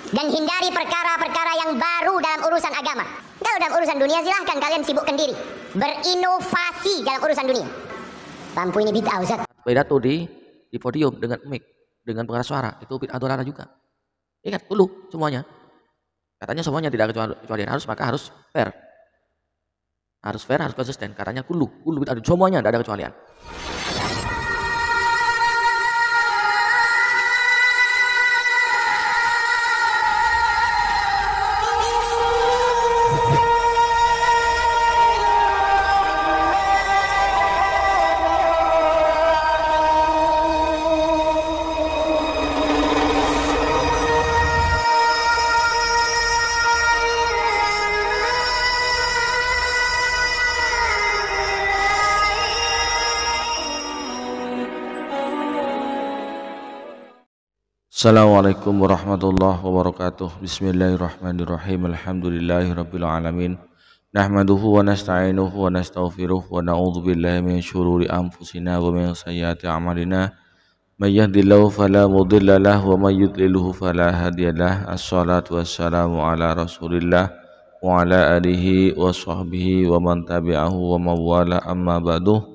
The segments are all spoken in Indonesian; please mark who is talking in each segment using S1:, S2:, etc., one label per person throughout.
S1: Dan hindari perkara-perkara yang baru dalam urusan agama. Kalau dalam urusan dunia silahkan kalian sibukkan diri, berinovasi dalam urusan dunia. Lampu ini bid'ah Ustaz.
S2: Pidato di podium dengan mic, dengan pengeras suara, itu bid'ah dolalah juga. Ingat dulu semuanya. Katanya semuanya tidak kecuali harus fair. Harus fair, harus konsisten. Katanya kulu bid'ah, semuanya tidak ada kecualian.
S3: Assalamualaikum warahmatullahi wabarakatuh. Bismillahirrahmanirrahim. Alhamdulillahirabbil alamin. Nahmaduhu wa nasta'inuhu wa nastaghfiruh wa na'udzu billahi min syururi anfusina wa min sayyiati a'malina. May yahdihillahu fala mudilla lahu wa may yudlilhu fala hadiyalah. Assalatu wassalamu ala Rasulillah wa ala alihi wa sahbihi wa man tabi'ahu wa mawala, amma ba'du.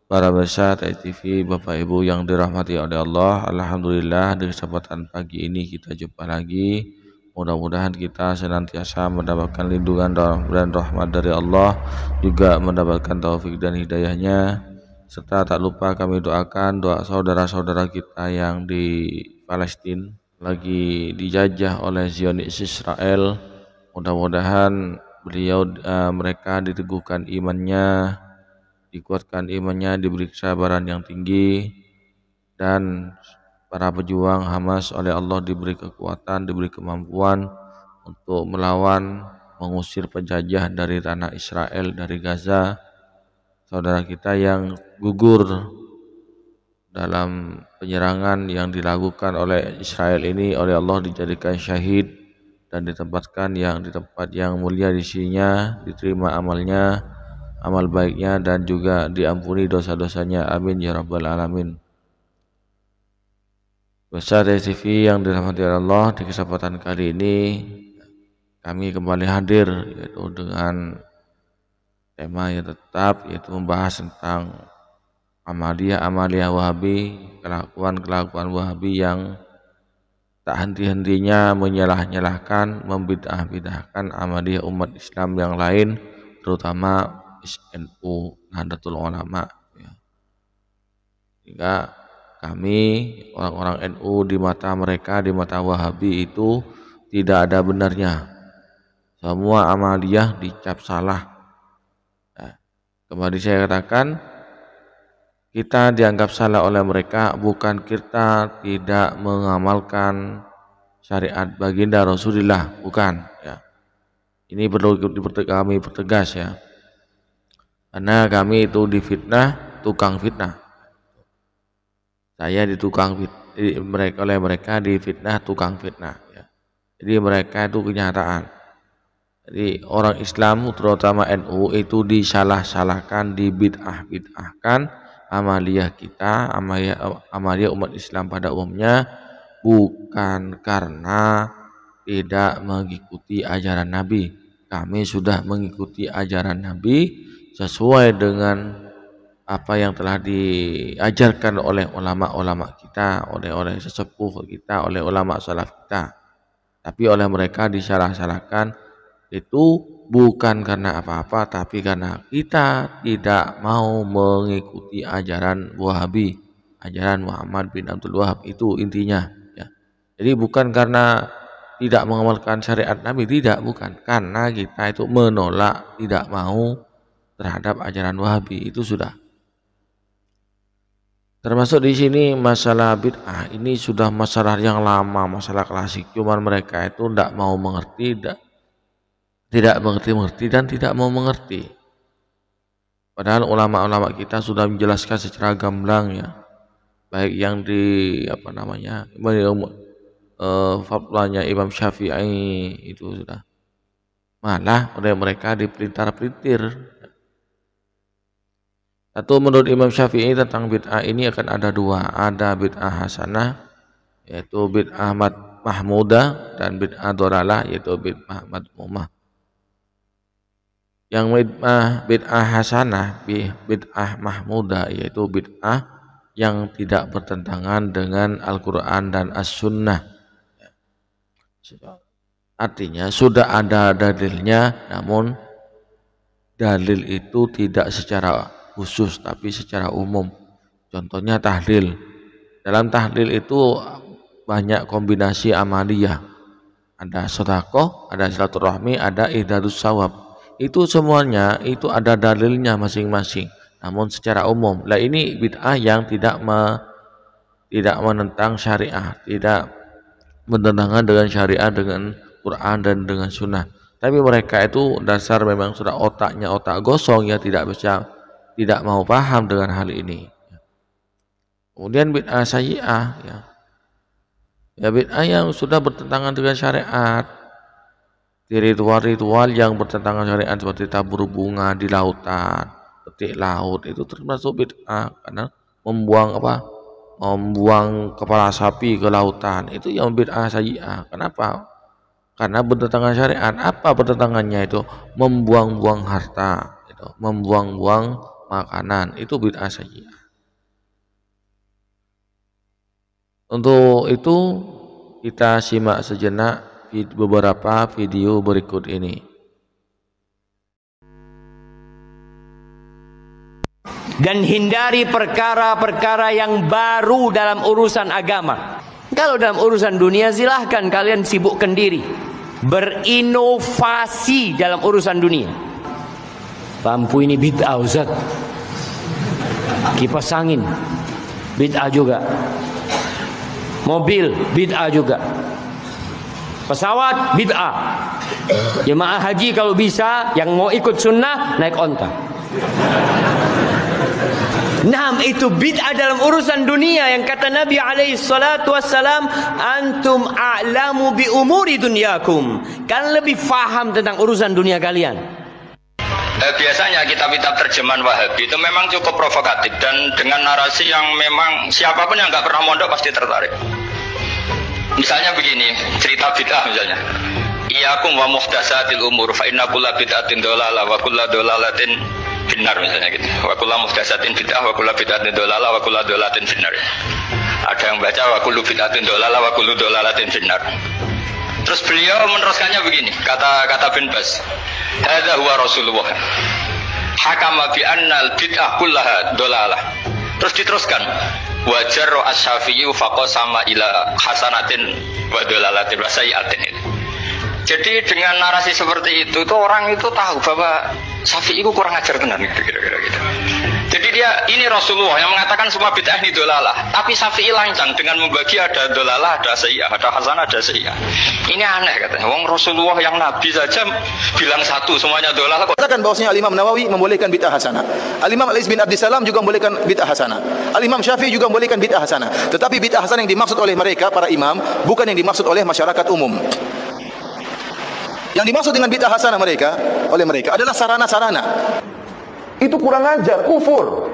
S3: Para pemirsa TV, Bapak Ibu yang dirahmati oleh Allah, alhamdulillah di kesempatan pagi ini kita jumpa lagi. Mudah-mudahan kita senantiasa mendapatkan lindungan dan rahmat dari Allah, juga mendapatkan taufik dan hidayahnya. Serta tak lupa kami doakan doa saudara-saudara kita yang di Palestina lagi dijajah oleh Zionis Israel. Mudah-mudahan mereka diteguhkan imannya, dikuatkan imannya, diberi kesabaran yang tinggi, dan para pejuang Hamas oleh Allah diberi kekuatan, diberi kemampuan untuk melawan, mengusir penjajah dari tanah Israel, dari Gaza. Saudara kita yang gugur dalam penyerangan yang dilakukan oleh Israel ini oleh Allah dijadikan syahid dan ditempatkan di tempat yang mulia di sininya, diterima amal baiknya, dan juga diampuni dosa-dosanya. Amin ya rabbal alamin. Pemirsa TV yang dirahmati Allah, di kesempatan kali ini kami kembali hadir yaitu dengan tema yang tetap, yaitu membahas tentang Amaliyah Wahabi, kelakuan Wahabi yang tak henti-hentinya menyalah-nyalahkan, membid'ah-bid'ahkan Amaliyah umat Islam yang lain, terutama NU Nahdlatul Ulama, ya. Sehingga kami orang-orang NU di mata mereka, di mata Wahabi itu tidak ada benarnya. Semua amaliyah dicap salah. Nah, kembali saya katakan, kita dianggap salah oleh mereka bukan kita tidak mengamalkan syariat baginda Rasulullah, bukan, ya. Ini perlu kami pertegas, ya. Karena kami itu difitnah, tukang fitnah. Saya oleh mereka difitnah, tukang fitnah, ya. Jadi mereka itu kenyataan. Jadi orang Islam terutama NU itu disalah-salahkan, dibid'ah-bid'ahkan amaliyah kita, amaliyah umat Islam pada umumnya, bukan karena tidak mengikuti ajaran Nabi. Kami sudah mengikuti ajaran Nabi sesuai dengan apa yang telah diajarkan oleh ulama-ulama kita, oleh sesepuh kita, oleh ulama salaf kita. Tapi oleh mereka disalah-salahkan itu bukan karena apa-apa, tapi karena kita tidak mau mengikuti ajaran Wahabi, ajaran Muhammad bin Abdul Wahab, itu intinya, ya. Jadi bukan karena tidak mengamalkan syariat Nabi, bukan. Karena kita itu menolak, tidak mau terhadap ajaran Wahabi, itu sudah. Termasuk di sini masalah bid'ah, ini sudah masalah yang lama, masalah klasik. Cuman mereka itu tidak mau mengerti, tidak mengerti dan tidak mau mengerti. Padahal ulama-ulama kita sudah menjelaskan secara gamblang, ya. Baik yang di fatwanya Imam Syafi'i itu sudah. Malah oleh mereka dipelintir-pelintir. Satu, menurut Imam Syafi'i tentang bid'ah ini akan ada dua. Ada bid'ah hasanah, yaitu bid'ah mahmudah dan bid'ah dhalalah yaitu bid'ah madmumah. Yang bid'ah hasanah, bid'ah mahmudah yaitu bid'ah yang tidak bertentangan dengan Al-Quran dan As-Sunnah. Artinya sudah ada dalilnya, namun dalil itu tidak secara khusus tapi secara umum. Contohnya tahlil. Dalam tahlil itu banyak kombinasi amaliyah. Ada sedekah, ada silaturahmi, ada ihdadus sawab. Itu semuanya itu ada dalilnya masing-masing. Namun secara umum. Lah ini bid'ah yang tidak menentang syariah, tidak bertentangan dengan syariat, dengan Quran dan dengan sunnah. Tapi mereka itu dasar memang sudah otaknya otak gosong ya, tidak mau paham dengan hal ini. Kemudian bid'ah sayyi'ah ya bid'ah yang sudah bertentangan dengan syariat. Ritual-ritual yang bertentangan syariat seperti tabur bunga di lautan, petik laut itu termasuk bid'ah karena membuang kepala sapi ke lautan, itu yang bid'ah sayyi'ah. Kenapa? Karena bertentangan syariat. Apa bertentangannya itu? Membuang-buang harta, itu membuang-buang makanan, itu bid'ah sayyi'ah. Untuk itu kita simak sejenak beberapa video berikut ini.
S4: Dan hindari perkara-perkara yang baru dalam urusan agama. Kalau dalam urusan dunia silahkan kalian sibukkan diri, berinovasi dalam urusan dunia. Lampu ini bid'ah Ustaz, kipas angin bid'ah juga, mobil bid'ah juga, pesawat bid'ah. Jemaah haji kalau bisa yang mau ikut sunnah naik onta. Nah, itu bid'ah dalam urusan dunia yang kata Nabi alaihi salatu wassalam, antum a'lamu bi umuri dunyakum. Kalian lebih faham tentang urusan dunia kalian.
S5: Biasanya kitab-kitab terjemahan Wahabi itu memang cukup provokatif dan dengan narasi yang memang siapapun yang nggak pernah mondok pasti tertarik. Misalnya begini, cerita bid'ah misalnya. Iyyakum wa muhdatsatil umur fa inna kulla bid'atin dhalalah wa kulla dhalalatin finnar, misalnya gitu. Wa kullu muhdatsatin bid'ah wa kullu bid'atin dhalalah wa kullu dhalalatin finnar. Ada yang baca wa kullu bid'atin dhalalah wa kullu dhalalatin finnar. Terus beliau meneruskannya begini, kata bin Bas. Hadza huwa Rasulullah. Hakama bi annal bid'ah kullaha dhalalah. Terus diteruskan. Wajar as-Syafi'i faqasama ila hasanatin wa dhalalatin wa sayyi'atin. Jadi dengan narasi seperti itu tuh orang itu tahu bahwa Syafi'i itu kurang ajar benar kira-kira gitu. Jadi ini Rasulullah yang mengatakan semua bid'ah ini dolalah, tapi Syafi'i lancang dengan membagi ada dolalah, ada sayyi'ah, ada hasanah, ada sayyi'ah. Ini aneh katanya. Wong Rasulullah yang Nabi saja bilang satu semuanya dolalah.
S6: Katakan bahwasanya Al-Imam Nawawi membolehkan bid'ah hasanah. Al-Imam Al-Iz bin Abdissalam juga membolehkan bid'ah hasanah. Al-Imam Syafi'i juga membolehkan bid'ah hasanah. Tetapi bid'ah hasanah yang dimaksud oleh mereka para imam bukan yang dimaksud oleh masyarakat umum. Yang dimaksud dengan bid'ah hasanah oleh mereka adalah sarana-sarana.
S7: Itu kurang ajar, kufur.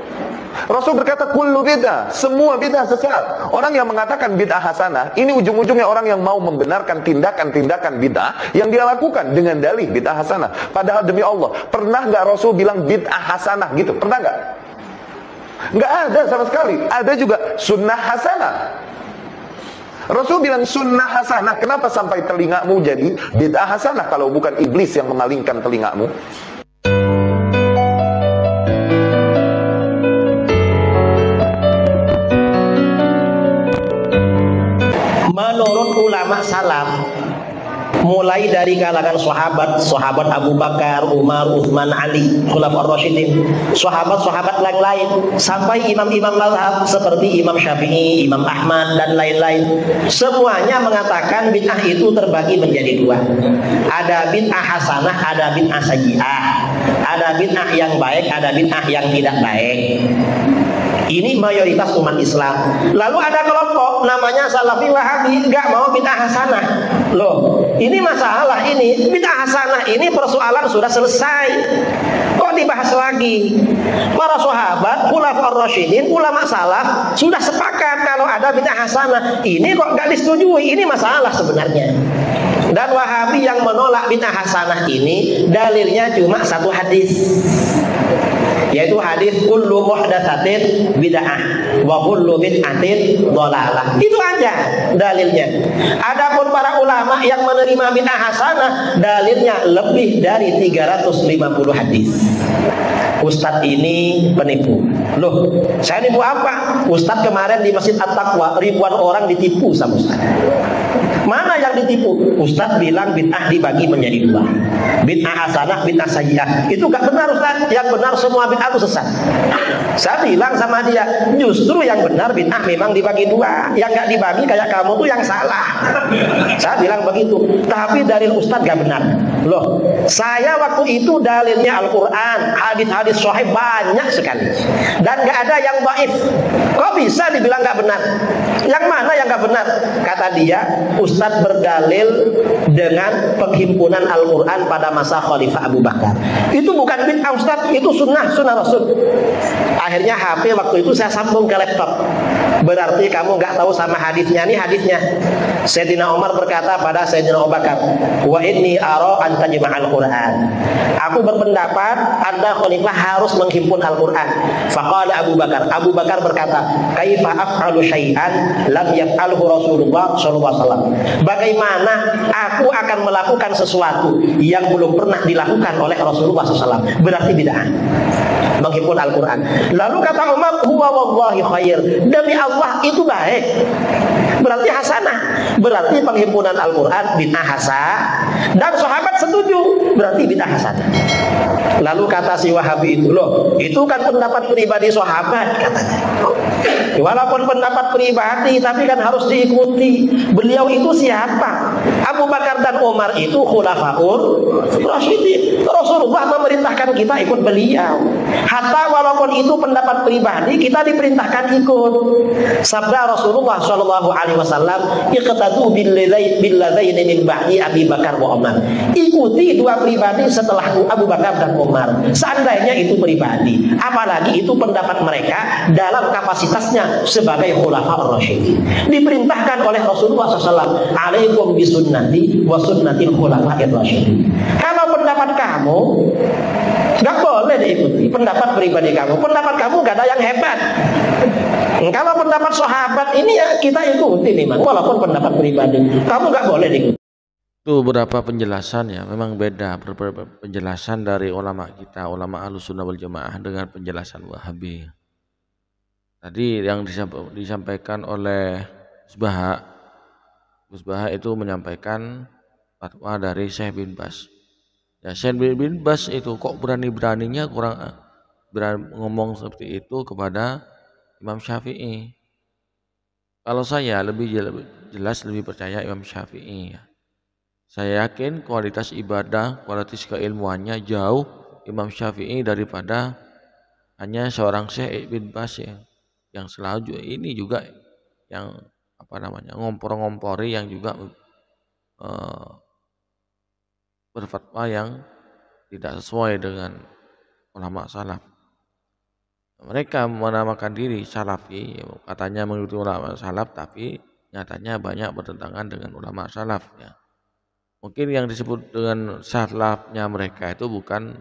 S7: Rasul berkata kullu bid'ah, semua bid'ah sesat. Orang yang mengatakan bid'ah hasanah, ini ujung-ujungnya orang yang mau membenarkan tindakan-tindakan bid'ah yang dia lakukan dengan dalih bid'ah hasanah. Padahal demi Allah, pernah nggak Rasul bilang bid'ah hasanah gitu? Pernah nggak? Nggak ada sama sekali. Ada juga sunnah hasanah. Rasul bilang sunnah hasanah. Kenapa sampai telingamu jadi bid'ah hasanah kalau bukan iblis yang memalingkan telingamu?
S8: Menurut ulama salaf, mulai dari kalangan sahabat Abu Bakar, Umar, Uthman, Ali, Khulafaur Rasyidin, sahabat-sahabat yang lain, sampai imam-imam mazhab seperti Imam Syafi'i, Imam Ahmad dan lain-lain, semuanya mengatakan bid'ah itu terbagi menjadi dua. Ada bid'ah hasanah, ada bid'ah sayyi'ah. Ada bid'ah yang baik, ada bid'ah yang tidak baik. Ini mayoritas umat Islam. Lalu ada kelompok namanya Salafi Wahabi, nggak mau bid'ah hasanah. Loh, ini masalah ini. Bid'ah hasanah ini persoalan sudah selesai. Kok dibahas lagi. Para sahabat, khulafaur rasyidin, ulama salaf sudah sepakat kalau ada bid'ah hasanah. Ini kok nggak disetujui, ini masalah sebenarnya. Dan Wahabi yang menolak bid'ah hasanah ini dalilnya cuma satu hadis, yaitu hadis kullu muhdatsatin bid'ah wa kullu bid'atin dhalalah. Itu aja dalilnya. Adapun para ulama yang menerima bid'ah hasanah dalilnya lebih dari 350 hadis. Ustadz ini penipu. Loh, saya nipu apa? Ustadz kemarin di Masjid At-Taqwa ribuan orang ditipu sama Ustadz. Mana yang ditipu? Ustadz bilang bid'ah dibagi menjadi dua, bid'ah hasanah, bid'ah sayyi'ah. Itu gak benar Ustadz. Yang benar semua bid'ah itu sesat. Saya bilang sama dia, justru yang benar bid'ah memang dibagi dua, yang gak dibagi kayak kamu tuh yang salah. Saya bilang begitu. Tapi dalil Ustadz gak benar. Loh, saya waktu itu dalilnya Al-Quran, hadis-hadis sahih banyak sekali, dan gak ada yang dhaif. Kok bisa dibilang gak benar? Yang mana yang gak benar? Kata dia, Ustadz berdalil dengan penghimpunan Al-Quran pada masa Khalifah Abu Bakar. Itu bukan bid'ah Ustadz, itu sunnah Rasul. Akhirnya HP waktu itu saya sambung ke laptop. Berarti kamu nggak tahu sama hadisnya. Ini hadisnya. Sayyidina Umar berkata pada Sayyidina Abu Bakar, wa inni ara an tajma'al Quran. Aku berpendapat Anda khalifah harus menghimpun Al-Quran. Faqala Abu Bakar. Abu Bakar berkata, kaifa af'alu syai'an lam yaf'alhu Rasulullah sallallahu alaihi wasallam. Bagaimana aku akan melakukan sesuatu yang belum pernah dilakukan oleh Rasulullah SAW? Berarti bid'ah menghimpun Al-Quran. Lalu kata Umar, huwa wallahi khair. Demi Allah itu baik. Berarti hasanah. Berarti penghimpunan Al-Quran bid'ah hasanah. Dan sahabat setuju. Berarti bid'ah hasanah. Lalu kata si Wahabi itu, loh, itu kan pendapat pribadi sahabat, katanya. Walaupun pendapat pribadi, tapi kan harus diikuti. Beliau itu siapa? Abu Bakar dan Umar itu khulafaur rasyidin. Rasulullah memerintahkan kita ikut beliau. Hatta walaupun itu pendapat pribadi, kita diperintahkan ikut. Sabda Rasulullah Shallallahu Alaihi Wasallam, iqtadu billadaini min ba'di Abi Bakar wa Umar. Ikuti dua pribadi setelahku, Abu Bakar dan Umar. Seandainya itu pribadi, apalagi itu pendapat mereka dalam kapasitasnya sebagai khulafaur rasyidin. Diperintahkan oleh Rasulullah SAW, alaikum bisunnati wa sunnatil khulafair rasyidin. Kalau pendapat kamu nggak boleh diikuti, pendapat pribadi kamu. Pendapat kamu nggak ada yang hebat. Kalau pendapat sahabat ini ya kita ikuti nih, walaupun pendapat pribadi. Kamu nggak boleh diikuti.
S3: Itu beberapa penjelasan ya, memang beda penjelasan dari ulama kita, ulama Ahlussunnah wal Jamaah dengan penjelasan Wahabi. Tadi yang disampaikan oleh Gus Baha itu menyampaikan fatwa dari Syekh bin Bas. Ya, Syekh bin Bas itu kok berani-beraninya berani ngomong seperti itu kepada Imam Syafi'i. Kalau saya lebih jelas lebih percaya Imam Syafi'i ya. Saya yakin kualitas ibadah, kualitas keilmuannya jauh Imam Syafi'i daripada hanya seorang Syekh bin Bas ya. Yang selalu ini juga yang ngompor-ngompori yang juga berfatwa yang tidak sesuai dengan ulama salaf. Mereka menamakan diri salafi, katanya mengikuti ulama salaf, tapi nyatanya banyak bertentangan dengan ulama salaf ya. Mungkin yang disebut dengan salafnya mereka itu bukan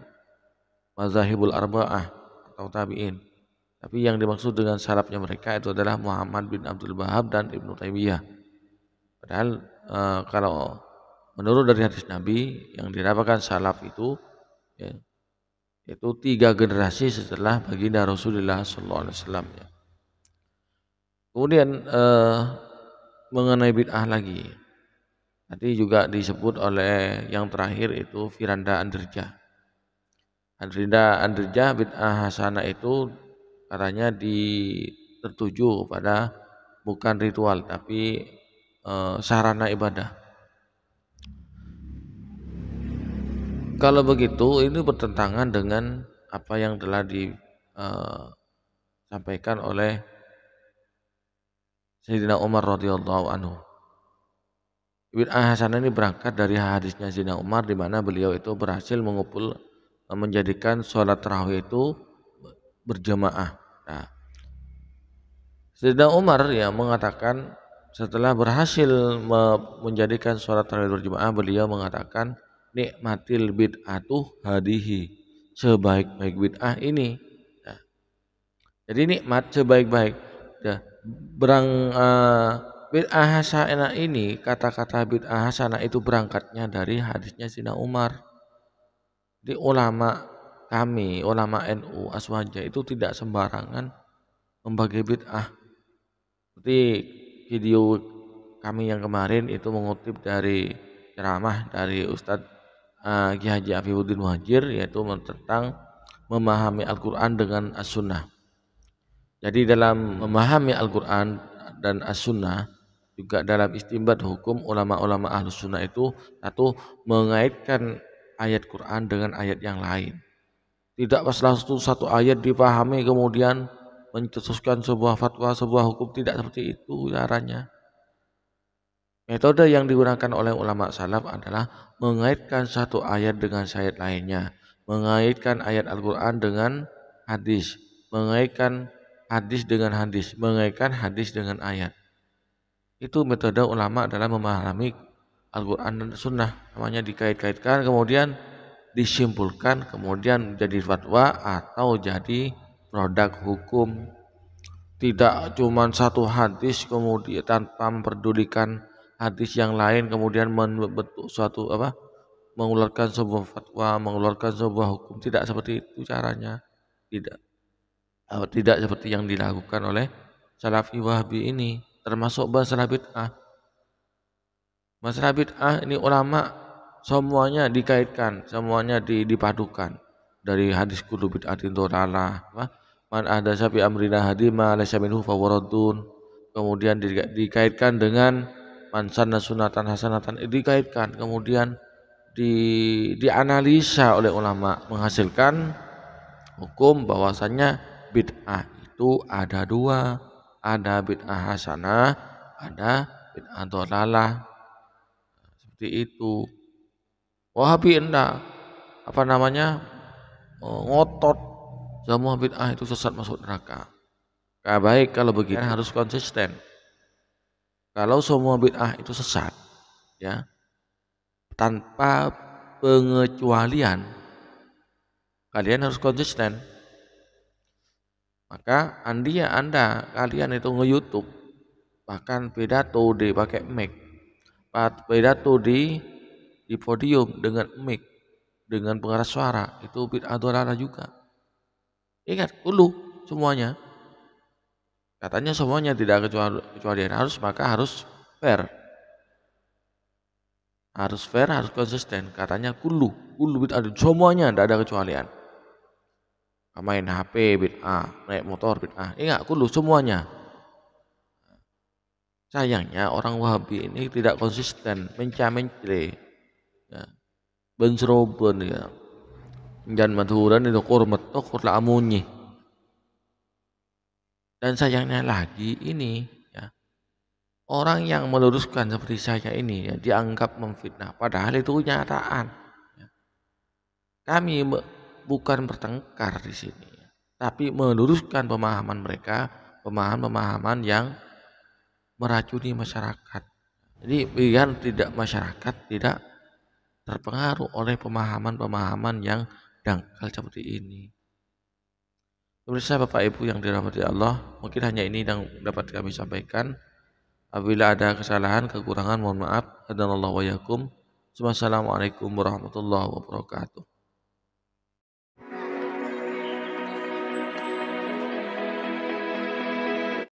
S3: mazahibul arba'ah atau tabi'in, tapi yang dimaksud dengan salafnya mereka itu adalah Muhammad bin Abdul Wahhab dan Ibnu Taimiyah. Padahal kalau menurut dari hadis Nabi yang dinamakan salaf itu ya, itu 3 generasi setelah baginda Rasulullah SAW ya. Kemudian mengenai bid'ah lagi, tadi juga disebut oleh yang terakhir itu Firanda Andirja. Andirja bid'ah hasanah itu katanya tertuju pada bukan ritual tapi sarana ibadah. Kalau begitu ini bertentangan dengan apa yang telah disampaikan oleh Sayyidina Umar radhiyallahu anhu. Bid'ah hasanah ini berangkat dari hadisnya Sayyidina Umar di mana beliau itu berhasil mengupul menjadikan sholat tarawih itu berjamaah. Nah, Sayyidina Umar ya mengatakan setelah berhasil menjadikan sholat tarawih berjamaah, beliau mengatakan nikmatil bid'atu hadihi, sebaik-baik bid'ah ini. Nah, jadi nikmat sebaik-baik. Ya, bid'ah hasanah ini, kata-kata bid'ah hasanah itu berangkatnya dari hadisnya Sayyidina Umar. Di ulama kami, ulama NU Aswaja itu tidak sembarangan membagi bid'ah. Seperti video kami yang kemarin itu mengutip dari ceramah dari Ustadz Ki Haji Afifuddin Muhajir, yaitu tentang memahami Al-Quran dengan As-Sunnah. Jadi dalam memahami Al-Quran dan As-Sunnah, juga dalam istinbat hukum, ulama-ulama Ahlus Sunnah itu satu, mengaitkan ayat Quran dengan ayat yang lain. Tidak pas langsung satu ayat dipahami kemudian mencetuskan sebuah fatwa, sebuah hukum, tidak seperti itu caranya. Metode yang digunakan oleh ulama salaf adalah mengaitkan satu ayat dengan ayat lainnya, mengaitkan ayat Al-Quran dengan hadis, mengaitkan hadis dengan hadis, mengaitkan hadis dengan ayat. Itu metode ulama dalam memahami Al-Quran dan Sunnah. Namanya dikait-kaitkan, kemudian disimpulkan, kemudian jadi fatwa atau jadi produk hukum. Tidak cuma satu hadis kemudian tanpa memperdulikan hadis yang lain, kemudian membentuk suatu mengeluarkan sebuah fatwa, mengeluarkan sebuah hukum. Tidak seperti itu caranya. Tidak seperti yang dilakukan oleh Salafi Wahabi ini, termasuk masalah bid'ah. Masalah bid'ah ini ulama semuanya dikaitkan, semuanya dipadukan. Dari hadis kullu bid'atin dhalalah, man ahdatsa fi amrina hadima laysa minhu fawaradun. Kemudian dikaitkan dengan man sanna sunatan hasanatan, dikaitkan, kemudian dianalisa oleh ulama, menghasilkan hukum bahwasannya bid'ah itu ada dua, ada bid'ah hasanah, ada bid'ah dhalalah. Seperti itu. Wahabi enggak ngotot semua bid'ah itu sesat masuk neraka. Baik kalau begitu harus konsisten. Kalau semua bid'ah itu sesat, ya, tanpa pengecualian, kalian harus konsisten. Maka kalian itu nge-YouTube, bahkan pidato dipakai mic, pidato di podium dengan mic, dengan pengeras suara, itu bid'ah dhalalah juga. Ingat dulu semuanya. Katanya semuanya tidak kecualian, maka harus fair. Harus fair, harus konsisten. Katanya kullu bid'ah, semuanya tidak ada kecualian. Main HP bid'ah, naik motor bid'ah. Ingat kullu semuanya. Sayangnya orang Wahabi ini tidak konsisten, mencah-mencele, ya, benceroben, ya, dan madhuran itu kurmat kurla amunyi. Dan sayangnya lagi ini, ya, orang yang meluruskan seperti saya ini, ya, dianggap memfitnah, padahal itu kenyataan. Ya. Kami bukan bertengkar di sini, tapi meluruskan pemahaman mereka, pemahaman yang meracuni masyarakat. Jadi biar masyarakat tidak terpengaruh oleh pemahaman-pemahaman yang dangkal seperti ini. Pemirsa Bapak Ibu yang dirahmati Allah, mungkin hanya ini yang dapat kami sampaikan. Apabila ada kesalahan, kekurangan, mohon maaf. Hadanallahu wa iyyakum. Wassalamualaikum warahmatullahi wabarakatuh.